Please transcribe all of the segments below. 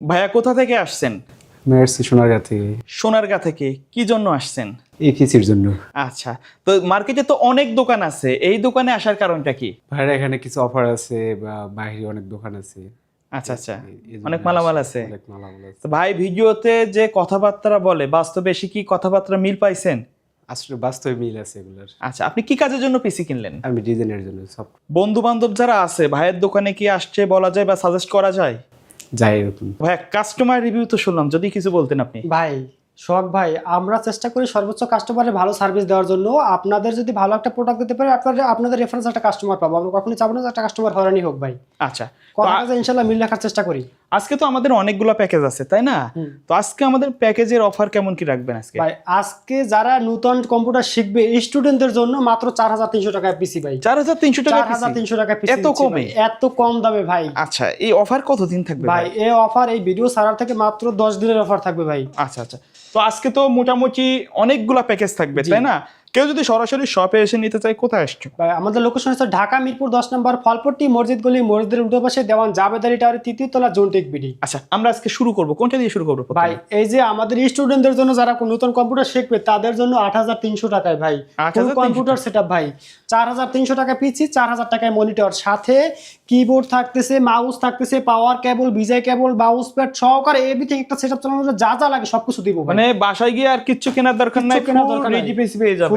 ভাইয়া কোথা থেকে আসছেন? মেয়ের সোনারগাঁ থেকে। সোনারগাঁ থেকে কি জন্য আসছেন? এই পিসির জন্য। আচ্ছা, তো মার্কেটে তো অনেক দোকান আছে, এই দোকানে আসার কারণটা কি? ভাইরা এখানে কিছু অফার আছে বা বাইরে অনেক দোকান আছে। আচ্ছা আচ্ছা, এই জন্য অনেক মালামাল আছে। অনেক মালামাল আছে। তো ভাই ভিডিওতে যে কথাবার্তা বলে বাস্তবে এসে কি কথাবার্তা মিল পাইছেন? আসলে বাস্তবে মিল আছে এগুলার। আচ্ছা, আপনি কি কাজের জন্য পিসি কিনলেন? আমি ডিজাইনের জন্য সব বন্ধু বান্ধব যারা আছে ভাইয়ের দোকানে কি আসছে বলা যায় বা সাজেস্ট করা যায়? যাই এরকম। ভাইয়া কাস্টমার রিভিউ তো শুনলাম, যদি কিছু বলতেন আপনি। ভাই শখ ভাই, আমরা চেষ্টা করি সর্বোচ্চ কাস্টমারের ভালো সার্ভিস দেওয়ার জন্য। আপনাদের যদি ভালো একটা প্রোডাক্ট দিতে পারে, আপনাদের রেফারেন্স একটা কাস্টমার পাবো। আমরা কখনোই চাবো না যে একটা কাস্টমার হয়রানি হোক ভাই। আচ্ছা, কথা ইনশাল্লাহ মিল রাখার চেষ্টা করি। আজকে তো আমাদের অনেকগুলো প্যাকেজ আছে তাই না? তো আজকে আমাদের প্যাকেজের অফার কেমন কি রাখবেন আজকে? ভাই আজকে যারা নতুন কম্পিউটার শিখবে স্টুডেন্টদের জন্য মাত্র 4300 টাকায় পিসি ভাই। 4300 টাকা? 4300 টাকা পিসি এত কমে? এত কম দামে ভাই। আচ্ছা, এই অফার কতদিন থাকবে ভাই এই অফার এই ভিডিও ছাড়ার থেকে মাত্র 10 দিনের অফার থাকবে ভাই। আচ্ছা আচ্ছা, তো আজকে তো মোটামুটি অনেকগুলা প্যাকেজ থাকবে তাই না? কেউ যদি সরাসরি শপে এসে নিতে চায় কোথায় আসছো? ভাই আমাদের লোকেশন হচ্ছে ঢাকা মিরপুর 10 নম্বর ফলপট্টি মসজিদ গলি, মসজিদের উল্টো পাশে দেওয়ান জাবেদারি টাওয়ারের 3য় তলা জোনটেক বিডি। আচ্ছা, আমরা আজকে শুরু করব কোনটা দিয়ে শুরু করব? ভাই এই যে আমাদের স্টুডেন্টদের জন্য যারা নতুন কম্পিউটার শিখবে তাদের জন্য 8300 টাকায় ভাই 8300 কম্পিউটার সেটআপ ভাই। 4300 টাকা পিসি, 4000 টাকায় মনিটর, সাথে কিবোর্ড থাকতেছে, মাউস থাকতেছে, পাওয়ার কেবল, বিজয় কেবল, মাউস প্যাড সহকারে এভরিথিং একটা সেটআপ চালানোর জন্য যা যা লাগে সবকিছু দিব ভাই। মানে বাসায় গিয়ে আর কিছু কেনার দরকার নাই, রেডি পিসি পেয়ে যাবে।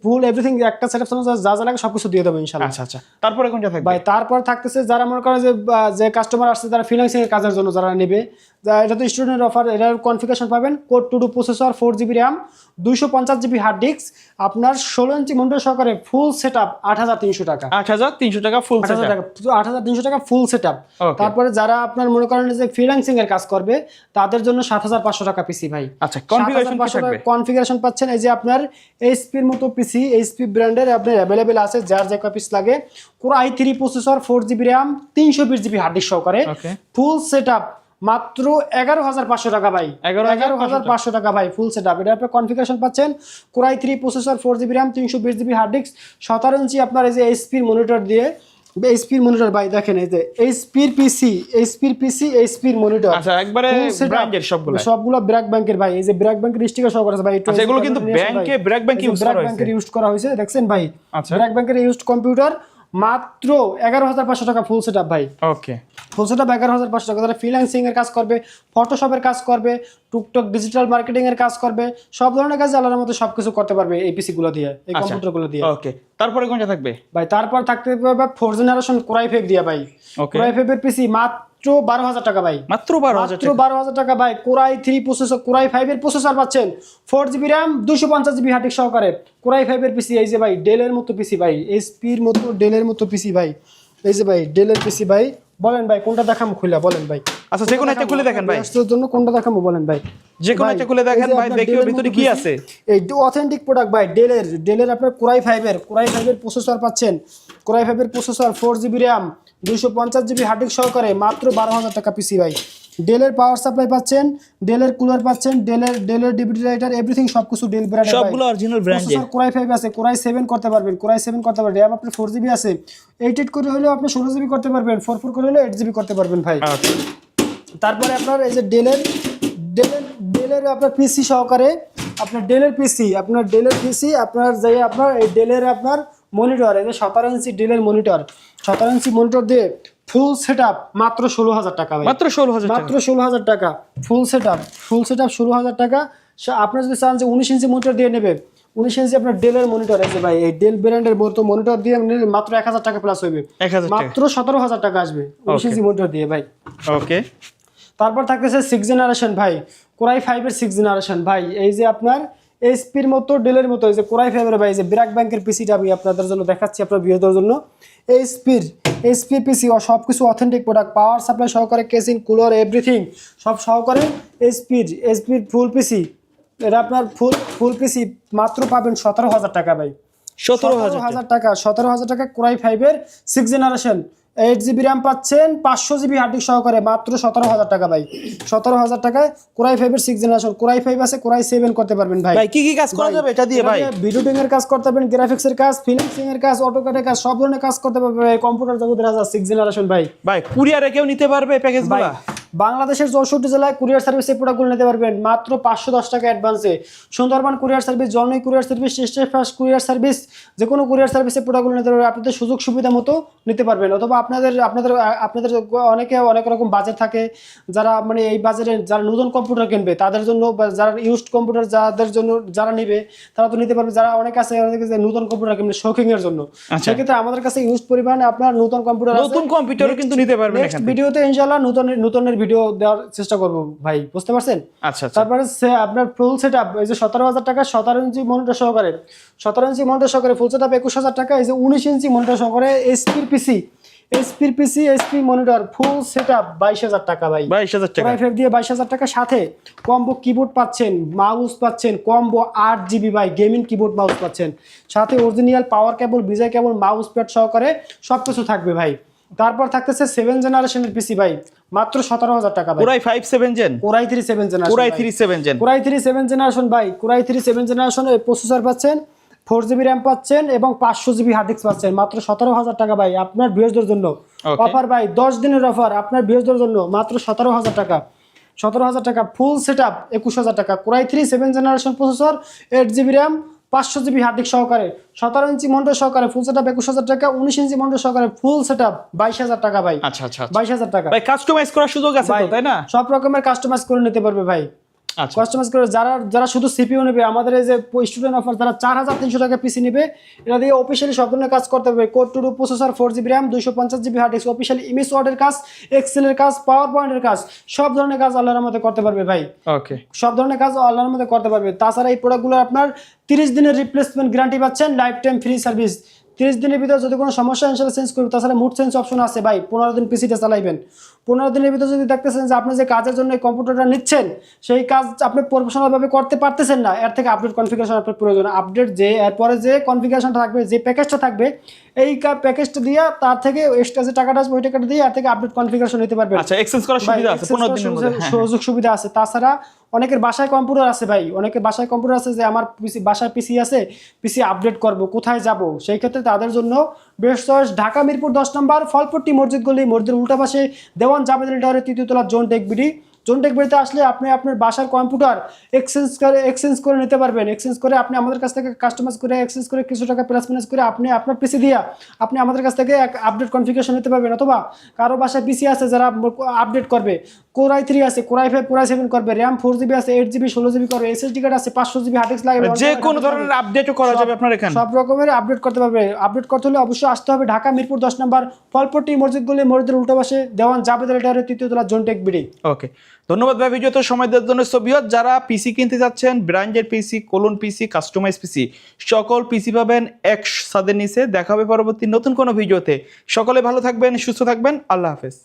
ফুল এভরিথিং একটা সেটআপ চালানোর যা যা লাগে সবকিছু দিয়ে দেব ইনশাআল্লাহ। আচ্ছা আচ্ছা, তারপরে কোনটা থাকবে? ভাই তারপর থাকতেছে যারা মনে করে যে কাস্টমার আসছে যারা ফ্রিল্যান্সিং এর কাজের জন্য যারা নেবে, এটা তো স্টুডেন্ট অফার। এটার কনফিগারেশন পাবেন core 2 processor, 4GB RAM, 250GB hard disk, আপনার 16 ইঞ্চি মনিটর সহকারে ফুল সেটআপ 8300 টাকা। 8300 টাকা ফুল সেটআপ। 8300 টাকা ফুল সেটআপ। তারপরে যারা আপনার মনে করেন যে ফ্রিল্যান্সিং এর কাজ করবে তাদের জন্য 7500 টাকা পিসি ভাই। আচ্ছা, কনফিগারেশন কি থাকবে? কনফিগারেশন পাচ্ছেন এই যে আপনার এইচপি এর মতো পিসি, এইচপি ব্র্যান্ডের আপনার अवेलेबल আছে, যার যে পিস লাগে। Core i3 processor, 4GB RAM, 320GB hard disk সহকারে ফুল সেটআপ মাত্র 11500 টাকা ভাই। 11500 টাকা ভাই ফুল সেটআপ। এটা আপনি কনফিগারেশন পাচ্ছেন Core i3 processor, 4GB RAM, 320GB hard disk, 17 inch আপনার এই যে এইচপি মনিটর দিয়ে। এইচপি মনিটর ভাই দেখেন এই যে এইচপি পিসি, এইচপি মনিটর। আচ্ছা, একবারে ব্র্যান্ডের সবগুলো ব্র্যাক ব্যাংকের ভাই। এই যে ব্র্যাক ব্যাংকের স্টিকার সহ করা আছে ভাই। আচ্ছা, এগুলো কিন্তু ব্যাংকে ব্র্যাক ব্যাংক ইউজ করা হয়েছে দেখছেন ভাই। আচ্ছা, ব্র্যাক ব্যাংকের ইউজড কম্পিউটার মাত্র 11500 টাকা ফুল সেটআপ ভাই। ওকে, ফুল সেটআপ 11500 টাকা। যারা ফ্রিল্যান্সিং এর কাজ করবে, ফটোশপের কাজ করবে, টুকটাক ডিজিটাল মার্কেটিং এর কাজ করবে, সব ধরনের কাজ আল্লাহর মতো সবকিছু করতে পারবে এই পিসি গুলো দিয়ে, এই কম্পিউটার গুলো দিয়ে। ওকে, তারপরে কোনটা থাকবে ভাই তারপর থাকতে পারবে 4 জেনারেশন Core i5 দিয়ে ভাই। Core i5 এর পিসি মাত্র 12000 টাকা ভাই। মাত্র 12000 টাকা ভাই। Core i3 processor, Core i5 এর প্রসেসর পাচ্ছেন, 4GB RAM, 250GB hard disk সহকারে। Core i5 এর পিসি এই যে ভাই ডেলের মতো পিসি ভাই, এইচপির মতো ডেলের মতো পিসি ভাই। এই যে ভাই ডেলের পিসি ভাই। বলেন ভাই কোনটা দেখামু খুলে বলেন ভাই। আচ্ছা, যে কোনো একটা খুলে দেখেন ভাই। ব্যস্ততার জন্য কোনটা দেখামু বলেন ভাই। যে কোনো একটা খুলে দেখেন ভাই, দেখি ওর ভিতরে কি আছে। এই অথেন্টিক প্রোডাক্ট ভাই ডেলের আপনার Core i5 এর প্রসেসর পাচ্ছেন। Core i5 এর processor, 4GB RAM, 250GB hard disk সহকারে মাত্র 12000 টাকা পিসি ভাই। ডেলের পাওয়ার সাপ্লাই পাচ্ছেন, ডেলের কুলার পাচ্ছেন, ডেলের ডিভিডি রাইটার এভরিথিং সবকিছু ডেল ব্র্যান্ডের ভাই। সবগুলো অরিজিনাল ব্র্যান্ডের। প্রসেসর Core i5 আছে, Core i7 করতে পারবেন, Core i7 করতে পারবেন। র‍্যাম আপনার 4GB আছে, 88 করে হলেও আপনি 16GB করতে পারবেন, 44 করে হলেও 8GB করতে পারবেন ভাই। তারপরে আপনার এই যে ডেলের আপনার পিসি সহকারে, আপনার ডেলের পিসি আপনার যাই আপনার এই ডেলের আপনার মনিটর, এই যে 17 ইঞ্চি ডেলের মনিটর, 17 ইঞ্চি মনিটর দিয়ে ফুল সেটআপ মাত্র 16000 টাকা ভাই। মাত্র 16000 টাকা ফুল সেটআপ 16000 টাকা। আপনি যদি চান যে 19 ইঞ্চি মনিটর দিয়ে নেবে, 19 ইঞ্চি আপনার ডেলের মনিটর আছে ভাই, এই ডেল ব্র্যান্ডের মতো মনিটর দিয়ে নিলে মাত্র 1000 টাকা প্লাস হবে, মাত্র 17000 টাকা আসবে 19 ইঞ্চি মনিটর দিয়ে ভাই। ওকে, তারপর থাকতেছে 6 জেনারেশন ভাই, Core i5 এর 6 জেনারেশন ভাই। এই যে আপনার এইচপির মতো ডেলের মতো এই যে Core i5 এর ভাই, এই যে ব্র্যাক ব্যাংকের পিসিটা আমি আপনাদের জন্য দেখাচ্ছি, আপনার বিয়েদের জন্য। এইচপির পিসি ও সবকিছু অথেন্টিক প্রোডাক্ট, পাওয়ার সাপ্লাই সহকারে, কেসিং, কুলার এভরিথিং সব সহকারে এইচপির ফুল পিসি। এটা আপনার ফুল পিসি মাত্র পাবেন 17000 টাকা ভাই। 17000 টাকা 17000 টাকা Core i5 এর 6 জেনারেশন, 8GB র্যাম পাচ্ছেন, 500GB হার্ড ডিস্ক সহকারে মাত্র 17000 টাকা ভাই। 17000 টাকায় Core i5 এর 6 জেনারেশন। Core i5 আছে, Core i7 করতে পারবেন ভাই। ভাই কি কাজ করা যাবে এটা দিয়ে ভাই? ভিডিও এডিটিং এর কাজ করতে পারবেন, গ্রাফিক্স এর কাজ, ফিল্মসিং এর কাজ, অটোক্যাড এর কাজ, সব ধরনের কাজ করতে পারবেন ভাই। কম্পিউটার জগতের রাজা 6 জেনারেশন ভাই। ভাই কুরিয়ারে কেউ নিতে পারবে প্যাকেজগুলো? বাংলাদেশের 64 জেলায় কুরিয়ার সার্ভিসে প্রোডাক্টগুলো নিতে পারবেন মাত্র 510 টাকা অ্যাডভান্সে। সুন্দরবন কুরিয়ার সার্ভিস, জননী courier service, state first courier service, যে কোনো কুরিয়ার সার্ভিসে প্রোডাক্টগুলো নিতে পারবেন আপনাদের সুযোগ সুবিধা মতো নিতে পারবেন। অথবা আপনাদের অনেকে অনেক রকম বাজেট থাকে, যারা মানে এই বাজারে যারা নতুন কম্পিউটার কিনবে তাদের জন্য, বা যারা ইউজড কম্পিউটার যাদের জন্য যারা নিবে তারা তো নিতে পারবে। যারা অনেকে আছে অনেকে যে নতুন কম্পিউটার কিনবে শৌখিং এর জন্য, সেক্ষেত্রে আমাদের কাছে ইউজড পরিমাণে আপনার নতুন কম্পিউটার আছে। নতুন কম্পিউটারও কিন্তু নিতে পারবেন নেক্সট ভিডিওতে ইনশাআল্লাহ নতুনের ভিডিও দেওয়ার চেষ্টা করব ভাই, বুঝতে পারছেন? আচ্ছা আচ্ছা। তারপরে আপনার ফুল সেটআপ এই যে 17,000 টাকা 17 ইঞ্চি মনিটর সহকারে, 17 ইঞ্চি মনিটর সহকারে ফুল সেটআপ 21,000 টাকা। এই যে 19 ইঞ্চি মনিটর সহকারে এইচপির পিসি এইচপি মনিটর ফুল সেটআপ 22,000 টাকা ভাই। 22,000 টাকা Core i5 দিয়ে 22,000 টাকা, সাথে কম্বো কিবোর্ড পাচ্ছেন, মাউস পাচ্ছেন, কম্বো 8GB ভাই গেমিং কিবোর্ড মাউস পাচ্ছেন, সাথে অরিজিনাল পাওয়ার কেবল, বিজয় কেবল, মাউস প্যাড সহকারে সবকিছু থাকবে ভাই। তারপর থাকতেছে 7 জেনারেশনের পিসি ভাই মাত্র 17,000 টাকা ভাই। Core i5 7 gen, Core i3 7 generation, Core i3 7 gen, Core i3 7 generation ভাই। Core i3 7 জেনারেশন প্রসেসর পাচ্ছেন, 4GB র্যাম পাচ্ছেন এবং 500GB হার্ড ডিস্ক পাচ্ছেন মাত্র 17,000 টাকা ভাই। আপনার ভিউয়ারদের জন্য অফার ভাই, 10 দিনের অফার আপনার ভিউয়ারদের জন্য মাত্র 17,000 টাকা। 17,000 টাকা ফুল সেটআপ 21,000 টাকা। Core i3 7 generation processor, 8GB RAM, 500GB hard disk সহকারে, 17 ইঞ্চি মনিটর সহকারে ফুল সেটআপ 21,000 টাকা, 19 ইঞ্চি মনিটর সহকারে ফুল সেটআপ 22,000 টাকা ভাই। আচ্ছা আচ্ছা। 22,000 টাকা ভাই কাস্টমাইজ করার সুযোগ আছে তো, তাই না? সব রকমের কাস্টমাইজ করে নিতে পারবে ভাই। আচ্ছা, কাস্টমাইজ করে যারা শুধু সিপিইউ নেবে, আমাদের এই যে স্টুডেন্ট অফার, যারা 4,300 টাকা পিসি নেবে, এটা দিয়ে অফিসিয়ালি সব ধরনের কাজ করতে পারবে। Core two duo processor, 4GB RAM, 250GB hard disk, officially image ওয়ার্ডের কাজ, এক্সেলের কাজ, পাওয়ার পয়েন্টের কাজ, সব ধরনের কাজ আল্লাহর মধ্যে করতে পারবে ভাই। ওকে, সব ধরনের কাজ আল্লাহর মধ্যে করতে পারবে। তাছাড়া এই প্রোডাক্টগুলো আপনার 30 দিনের রিপ্লেসমেন্ট গ্যারান্টি পাচ্ছেন, লাইফ টাইম ফ্রি সার্ভিস। 30 দিনের ভিতরে যদি কোনো সমস্যা ইনশাআল্লাহ চেঞ্জ করবে। তাছাড়া মুড চেঞ্জ অপশন আছে ভাই, 15 দিন পিসিটা চালাইবেন। 15 দিনের ভিতরে যদি দেখতেছেন যে আপনি যে কাজের জন্য এই কম্পিউটারটা নিচ্ছেন সেই কাজ আপনি প্রফেশনালভাবে করতে পারতেছেন না, এর থেকে আপডেট কনফিগারেশন আপনার প্রয়োজন। আপডেট যে এরপরে যে কনফিগারেশনটা থাকবে, যে প্যাকেজটা থাকবে, এই প্যাকেজটা দিয়ে তার থেকে এক্সট্রা যে টাকাটা আসবে ওই টাকাটা দিয়ে এর থেকে আপডেট কনফিগারেশন নিতে পারবেন। আচ্ছা, এক্সচেঞ্জ করার সুবিধা আছে 15 দিনের মধ্যে, সুযোগ সুবিধা আছে। তাছাড়া অনেকের বাসায় কম্পিউটার আছে ভাই, অনেকের বাসায় কম্পিউটার আছে যে আমার বাসায় পিসি আছে, পিসি আপডেট করব, কোথায় যাব? সেই ক্ষেত্রে তাদের জন্য বেস্ট চয়েস ঢাকা মিরপুর 10 নম্বর ফলপট্টি মসজিদ গলি, মসজিদের উল্টা পাশে দেওয়ান জাবেদ আলী টাওয়ারের 3য় তলা zone tech BD. Zone tech বিডিতে আসলে আপনি আপনার বাসার কম্পিউটার এক্সচেঞ্জ করে নিতে পারবেন। এক্সচেঞ্জ করে আপনি আমাদের কাছ থেকে কাস্টমাইজ করে এক্সচেঞ্জ করে কিছু টাকা প্লাস মাইনাস করে আপনি আপনার পিসি দিয়ে আপনি আমাদের কাছ থেকে আপডেট কনফিগারেশন নিতে পারবেন। অথবা কারো বাসায় পিসি আছে যারা আপডেট করবে, Core i3 আছে, Core i5, Core i7 করবে, র্যাম 4GB আছে, 8GB 16GB করবে, SSD কার্ড আছে, 500GB হার্ড ডিস্ক লাগবে, যে কোনো ধরনের আপডেটও করা যাবে আপনার এখানে। সব রকমের আপডেট করতে পারবে। আপডেট করতে হলে অবশ্যই আসতে হবে ঢাকা মিরপুর 10 নম্বর ফলপট্টি মসজিদ গলি, মসজিদের উল্টা পাশে দেওয়ান জাবেদ আলী টাওয়ারের 3য় তলা জোন টেক বিডি। ওকে, ধন্যবাদ ভাই ভিডিওতে সময় দেওয়ার জন্য। সবিয়ত, যারা পিসি কিনতে যাচ্ছেন, ব্র্যান্ডের পিসি, কোলন পিসি, কাস্টমাইজ পিসি, সকল পিসি পাবেন এক ছাদের নিচে। দেখা হবে পরবর্তী নতুন কোনো ভিডিওতে। সকলে ভালো থাকবেন, সুস্থ থাকবেন, আল্লাহ হাফেজ।